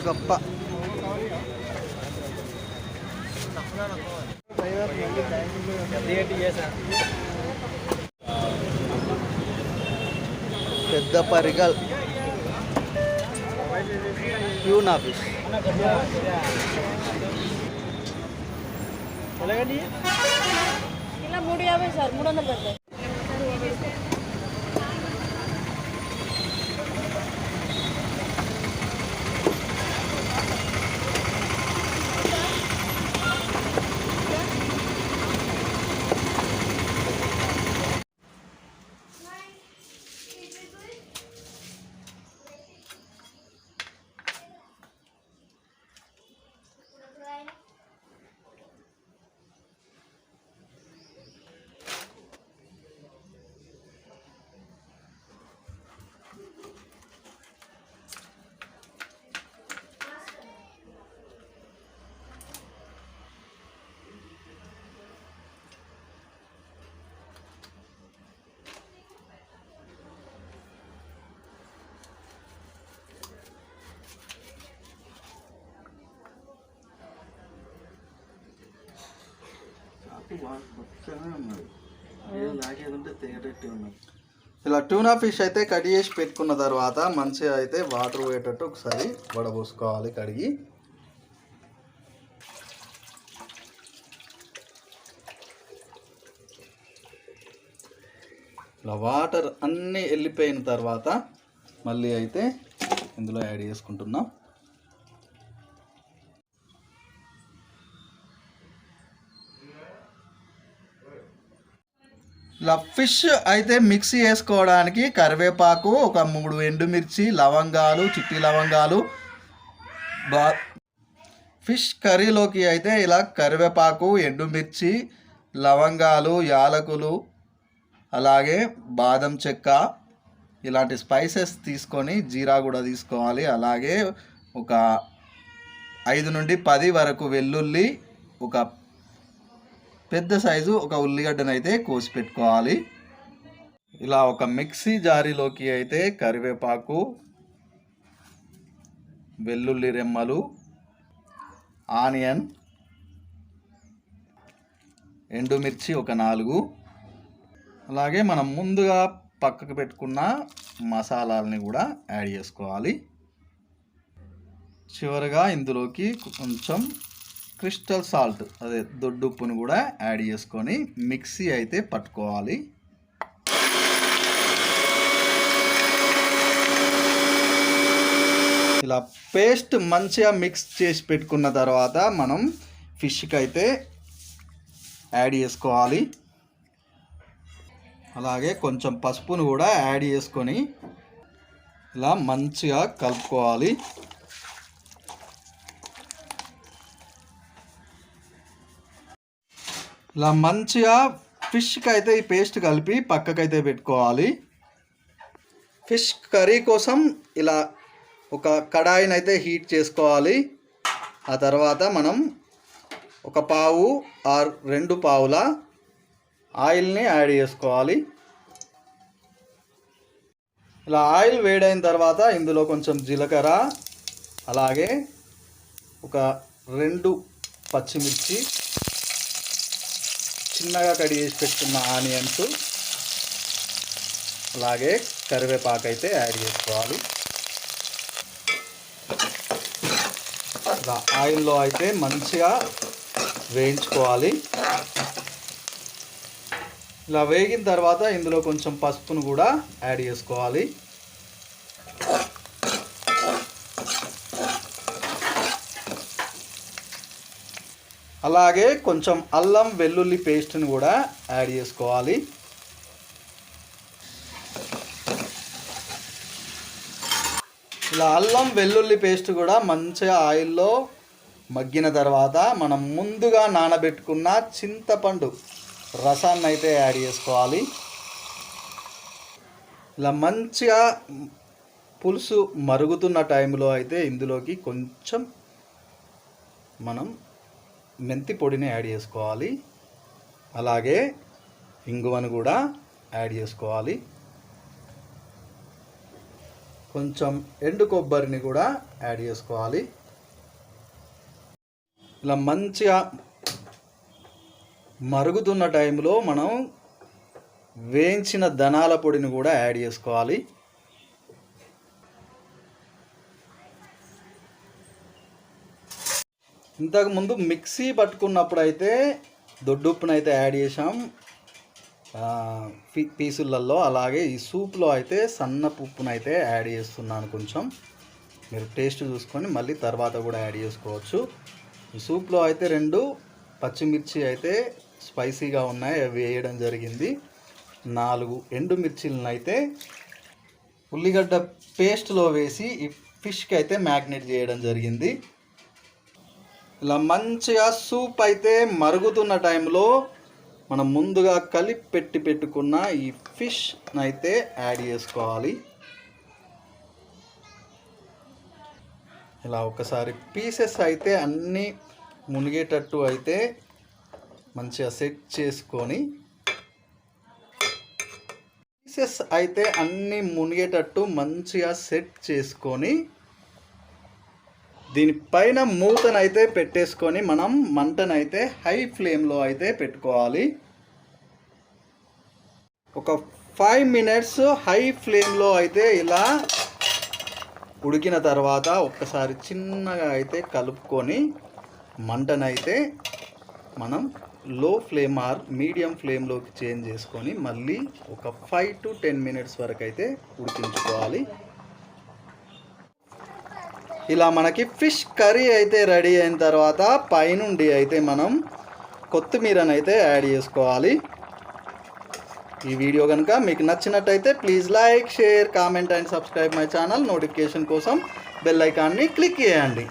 గప్ప పెద్ద పరిగల్ tuna fish ఇలా 350 sir 300 పడతాయి. ఇలా ట్యూనా ఫిష్ అయితే కట్ చేసి పెట్టుకున్న తర్వాత మంచిగా అయితే వాటర్ పోయేటట్టు ఒకసారి వడబోసుకోవాలి కడిగి. ఇలా వాటర్ అన్నీ వెళ్ళిపోయిన తర్వాత మళ్ళీ అయితే ఇందులో యాడ్ చేసుకుంటున్నాం. ఇలా ఫిష్ అయితే మిక్సీ చేసుకోవడానికి కరివేపాకు, ఒక 3 ఎండుమిర్చి, లవంగాలు, చిట్టి లవంగాలు. ఫిష్ కర్రీలోకి అయితే ఇలా కరివేపాకు, ఎండుమిర్చి, లవంగాలు, యాలకులు, అలాగే బాదం చెక్క ఇలాంటి స్పైసెస్ తీసుకొని, జీరా కూడా తీసుకోవాలి. అలాగే ఒక 5 నుండి 10 వరకు వెల్లుల్లి, ఒక పెద్ద సైజు ఒక ఉల్లిగడ్డను అయితే కోసి పెట్టుకోవాలి. ఇలా ఒక మిక్సీ జారీలోకి అయితే కరివేపాకు, వెల్లుల్లి రెమ్మలు, ఆనియన్, ఎండుమిర్చి ఒక 4, అలాగే మనం ముందుగా పక్కకు పెట్టుకున్న మసాలాలని కూడా యాడ్ చేసుకోవాలి. చివరిగా ఇందులోకి కొంచెం క్రిస్టల్ సాల్ట్, అదే దొడ్డుప్పును కూడా యాడ్ చేసుకొని మిక్సీ అయితే పట్టుకోవాలి. ఇలా పేస్ట్ మంచిగా మిక్స్ చేసి పెట్టుకున్న తర్వాత మనం ఫిష్కి అయితే యాడ్ చేసుకోవాలి. అలాగే కొంచెం పసుపును కూడా యాడ్ చేసుకొని ఇలా మంచిగా కలుపుకోవాలి. ఇలా మంచిగా ఫిష్కి అయితే ఈ పేస్ట్ కలిపి పక్కకైతే పెట్టుకోవాలి. ఫిష్ కర్రీ కోసం ఇలా ఒక కడాయిని అయితే హీట్ చేసుకోవాలి. ఆ తర్వాత మనం ఒక పావు ఆర్ 2 పావుల ఆయిల్ని యాడ్ చేసుకోవాలి. ఇలా ఆయిల్ వేడైన తర్వాత ఇందులో కొంచెం జీలకర్ర, అలాగే ఒక 2 పచ్చిమిర్చి, చిన్నగా కట్ చేసి పెట్టుకున్న ఆనియన్స్, అలాగే కరివేపాకు అయితే యాడ్ చేసుకోవాలి. ఇలా ఆయిల్లో అయితే మంచిగా వేయించుకోవాలి. ఇలా వేగిన తర్వాత ఇందులో కొంచెం పసుపును కూడా యాడ్ చేసుకోవాలి. అలాగే కొంచెం అల్లం వెల్లుల్లి పేస్ట్ని కూడా యాడ్ చేసుకోవాలి. ఇలా అల్లం వెల్లుల్లి పేస్ట్ కూడా మంచిగా ఆయిల్లో మగ్గిన తర్వాత మనం ముందుగా నానబెట్టుకున్న చింతపండు రసాన్ని అయితే యాడ్ చేసుకోవాలి. ఇలా మంచిగా పులుసు మరుగుతున్న టైంలో అయితే ఇందులోకి కొంచెం మనం మెంతి పొడిని యాడ్ చేసుకోవాలి. అలాగే ఇంగువను కూడా యాడ్ చేసుకోవాలి. కొంచెం ఎండు కొబ్బరిని కూడా యాడ్ చేసుకోవాలి. ఇలా మంచిగా మరుగుతున్న టైంలో మనం వేయించిన ధనాల పొడిని కూడా యాడ్ చేసుకోవాలి. ఇంతకుముందు మిక్సీ పట్టుకున్నప్పుడు అయితే దొడ్డుప్పును అయితే యాడ్ చేసాం పీసులలో. అలాగే ఈ సూప్లో అయితే సన్నపు ఉప్పును అయితే యాడ్ చేస్తున్నాను. కొంచెం మీరు టేస్ట్ చూసుకొని మళ్ళీ తర్వాత కూడా యాడ్ చేసుకోవచ్చు. ఈ సూప్లో అయితే 2 పచ్చిమిర్చి అయితే స్పైసీగా ఉన్నాయి, అవి వేయడం జరిగింది. 4 ఎండుమిర్చిలను అయితే ఉల్లిగడ్డ పేస్ట్లో వేసి ఈ ఫిష్కి అయితే మ్యాగ్నేట్ చేయడం జరిగింది. ఇలా మంచిగా సూప్ అయితే మరుగుతున్న టైంలో మనం ముందుగా కలిపి పెట్టుకున్న ఈ ఫిష్ అయితే యాడ్ చేసుకోవాలి. ఇలా ఒకసారి పీసెస్ అయితే అన్నీ మునిగేటట్టు అయితే మంచిగా సెట్ చేసుకొని, పీసెస్ అయితే అన్నీ మునిగేటట్టు మంచిగా సెట్ చేసుకొని దీనిపైన మూతనైతే పెట్టేసుకొని మనం మంటనైతే హై ఫ్లేమ్లో అయితే పెట్టుకోవాలి. ఒక 5 మినిట్స్ హై ఫ్లేమ్లో అయితే ఇలా ఉడికిన తర్వాత ఒక్కసారి చిన్నగా అయితే కలుపుకొని మంటనైతే మనం లో ఫ్లేమ్ ఆర్ మీడియం ఫ్లేమ్లోకి చేంజ్ చేసుకొని మళ్ళీ ఒక 5 to 10 మినిట్స్ వరకు అయితే ఉడికించుకోవాలి. ఇలా మనకి ఫిష్ కర్రీ అయితే రెడీ అయిన తర్వాత పైనుండి అయితే మనం కొత్తిమీరని అయితే యాడ్ చేసుకోవాలి. ఈ వీడియో కనుక మీకు నచ్చినట్టయితే please like, share, comment and subscribe my channel. Notification కోసం బెల్ ఐకాన్ని క్లిక్ చేయండి.